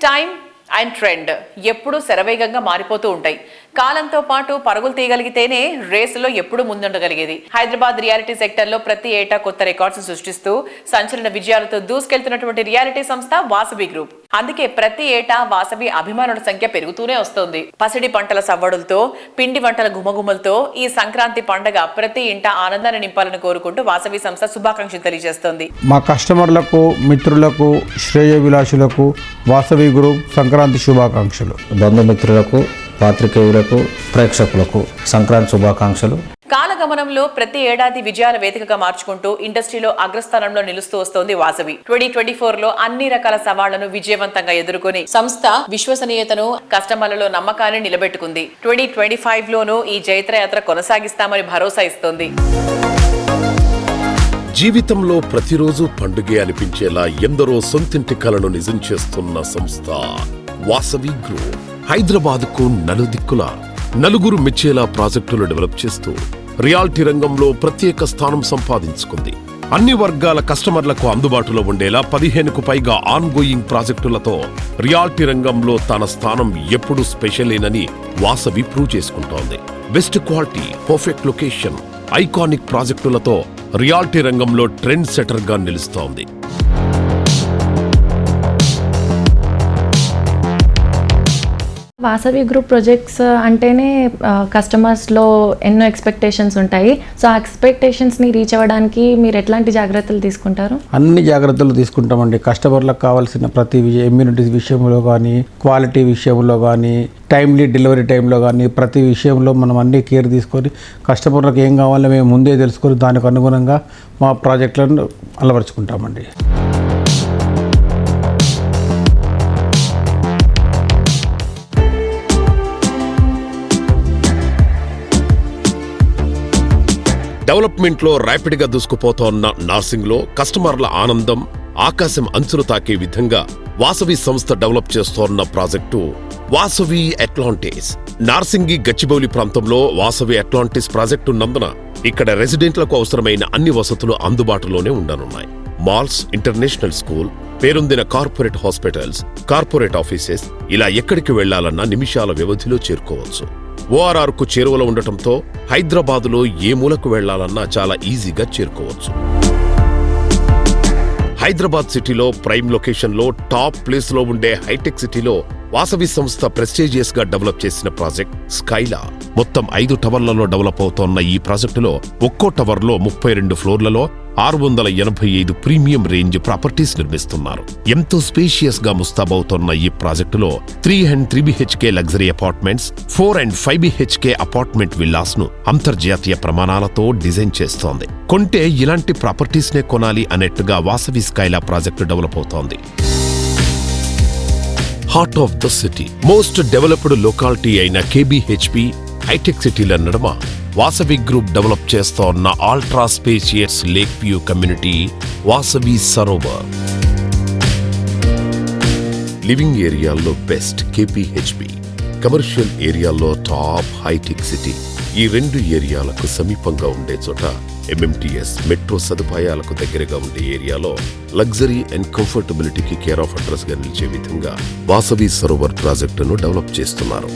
Time and trend ఎప్పుడూ శరవేగంగా మారిపోతూ ఉంటాయి. కాలంతో పాటు పరుగులు తీయగలిగితేనే రేసులో ఎప్పుడూ ముందుండగలిగేది. హైదరాబాద్ రియాలిటీ సెక్టర్లో ప్రతి ఏటా కొత్త రికార్డ్స్ సృష్టిస్తూ సంచలన విజయాలతో దూసుకెళ్తున్నటువంటి రియాలిటీ సంస్థ వాసవి గ్రూప్. అందుకే ప్రతి ఏటా వాసవి అభిమానుల సంఖ్య పెరుగుతూనే వస్తోంది. పసిడి పంటల సవ్వడులతో, పిండి వంటల గుమగుమలతో ఈ సంక్రాంతి పండగ ప్రతి ఇంట ఆనందాన్ని నింపాలని కోరుకుంటూ వాసవి సంస్థ శుభాకాంక్షలు తెలియజేస్తోంది. మా కస్టమర్లకు, మిత్రులకు, శ్రేయోభిలాషులకు వాసవి గ్రూప్ సంక్రాంతి శుభాకాంక్షలు. బంధుమిత్రులకు, పాత్రికేయులకు, ప్రేక్షకులకు సంక్రాంతి శుభాకాంక్షలు. కాలగమనంలో ప్రతి ఏడాది విజయాల వేదికగా మార్చుకుంటూ ఇండస్ట్రీలో అగ్రస్థానంలో నిలుస్తూ వస్తోంది వాసవి. 2024లో అన్ని రకాల సవాళ్లను విజయవంతంగా ఎదుర్కొని సంస్థ విశ్వసనీయతను, కస్టమర్లలో నమ్మకాన్ని నిలబెట్టుకుంది. 2025లోనూ ఈ జైత్రయాత్ర కొనసాగిస్తామని భరోసా ఇస్తోంది. జీవితంలో ప్రతిరోజు పండుగే అనిపించేలా ఎందరో సొంతింటి కలను నిజం చేస్తున్న సంస్థ వాసవి గ్రూప్. హైదరాబాద్కు నలుదిక్కుల నలుగురు మెచ్చేలా ప్రాజెక్టులు డెవలప్ చేస్తూ రియాలిటీ రంగంలో ప్రత్యేక స్థానం సంపాదించుకుంది. అన్ని వర్గాల కస్టమర్లకు అందుబాటులో ఉండేలా 15కు పైగా ఆన్ గోయింగ్ ప్రాజెక్టులతో రియాలిటీ రంగంలో తన స్థానం ఎప్పుడూ స్పెషలేనని వాసవి ప్రూవ్ చేసుకుంటోంది. Best quality, perfect location, iconic ప్రాజెక్టులతో రియాలిటీ రంగంలో ట్రెండ్ సెటర్ గా నిలుస్తోంది. వాసవి గ్రూప్ ప్రాజెక్ట్స్ అంటేనే కస్టమర్స్లో ఎన్నో ఎక్స్పెక్టేషన్స్ ఉంటాయి. సో ఆ ఎక్స్పెక్టేషన్స్ని రీచ్ అవ్వడానికి మీరు ఎట్లాంటి జాగ్రత్తలు తీసుకుంటారు? అన్ని జాగ్రత్తలు తీసుకుంటామండి. కస్టమర్లకు కావాల్సిన ప్రతి ఇమ్యూనిటీ విషయంలో కానీ, క్వాలిటీ విషయంలో కానీ, టైమ్లీ డెలివరీ టైంలో కానీ ప్రతి విషయంలో మనం అన్ని కేర్ తీసుకొని కస్టమర్లకు ఏం కావాలో మేము ముందే తెలుసుకొని దానికి అనుగుణంగా మా ప్రాజెక్టులను అలవరుచుకుంటామండి. డెవలప్మెంట్ లో ర్యాపిడ్ గా దూసుకుపోతోన్న నార్సింగ్ లో కస్టమర్ల ఆనందం ఆకాశం అంచులు తాకే విధంగా వాసవి సంస్థ డెవలప్ చేస్తోన్న ప్రాజెక్టు వాసవి అట్లాంటిస్. నార్సింగి గచ్చిబౌలి ప్రాంతంలో వాసవి అట్లాంటిస్ ప్రాజెక్టు ఉన్నందున ఇక్కడ రెసిడెంట్లకు అవసరమైన అన్ని వసతులు అందుబాటులోనే ఉండనున్నాయి. మాల్స్, ఇంటర్నేషనల్ స్కూల్, పేరొందిన కార్పొరేట్ హాస్పిటల్స్, కార్పొరేట్ ఆఫీసెస్ ఇలా ఎక్కడికి వెళ్లాలన్నా నిమిషాల వ్యవధిలో చేరుకోవచ్చు. ORR కు చేరువలో ఉండటంతో హైదరాబాదులో ఏ మూలకు వెళ్లాలన్నా చాలా ఈజీగా చేరుకోవచ్చు. హైదరాబాద్ సిటీలో ప్రైమ్ లొకేషన్లో టాప్ ప్లేస్ లో ఉండే హైటెక్ సిటీలో వాసవి సంస్థ ప్రెస్టీజియస్ గా డెవలప్ చేసిన ప్రాజెక్ట్ స్కైలా. మొత్తం 5 టవర్లలో డెవలప్ అవుతోన్న ఈ ప్రాజెక్టులో ఒక్కో టవర్లో 32 ఫ్లోర్లలో 685 ప్రీమియం రేంజ్ ప్రాపర్టీస్ నిర్మిస్తున్నారు. ఎంతో స్పేషియస్ గా ముస్తాబవుతోన్న ఈ ప్రాజెక్టులో 3 and 3 BHK luxury apartments, 4 and 5 BHK apartment villas ను అంతర్జాతీయ ప్రమాణాలతో డిజైన్ చేస్తోంది. కొంటే ఇలాంటి ప్రాపర్టీస్ నే కొనాలి అన్నట్టుగా వాసవి స్కైలా ప్రాజెక్టు డెవలప్ అవుతోంది. Heart of the city, most developed locality అయిన KBHP హైటెక్ సిటీల నడుమ వాసవి గ్రూప్ డెవలప్ చేస్తోన్న ultra spacious lake view community Vasavi Sarovar. Living ఏరియాల్లో బెస్ట్ KPHP, కమర్షియల్ ఏరియాల్లో టాప్ హైటెక్ సిటీ. ఈ 2 ఏరియాలకు సమీపంగా ఉండే చోట MMTS మెట్రో సదుపాయాలకు దగ్గరగా ఉండే ఏరియాలో లగ్జరీ అండ్ కంఫర్టబిలిటీకి కేర్ ఆఫ్ అడ్రస్ గా నిలిచే విధంగా వాసవి సరోవర్ ప్రాజెక్టును డెవలప్ చేస్తున్నారు.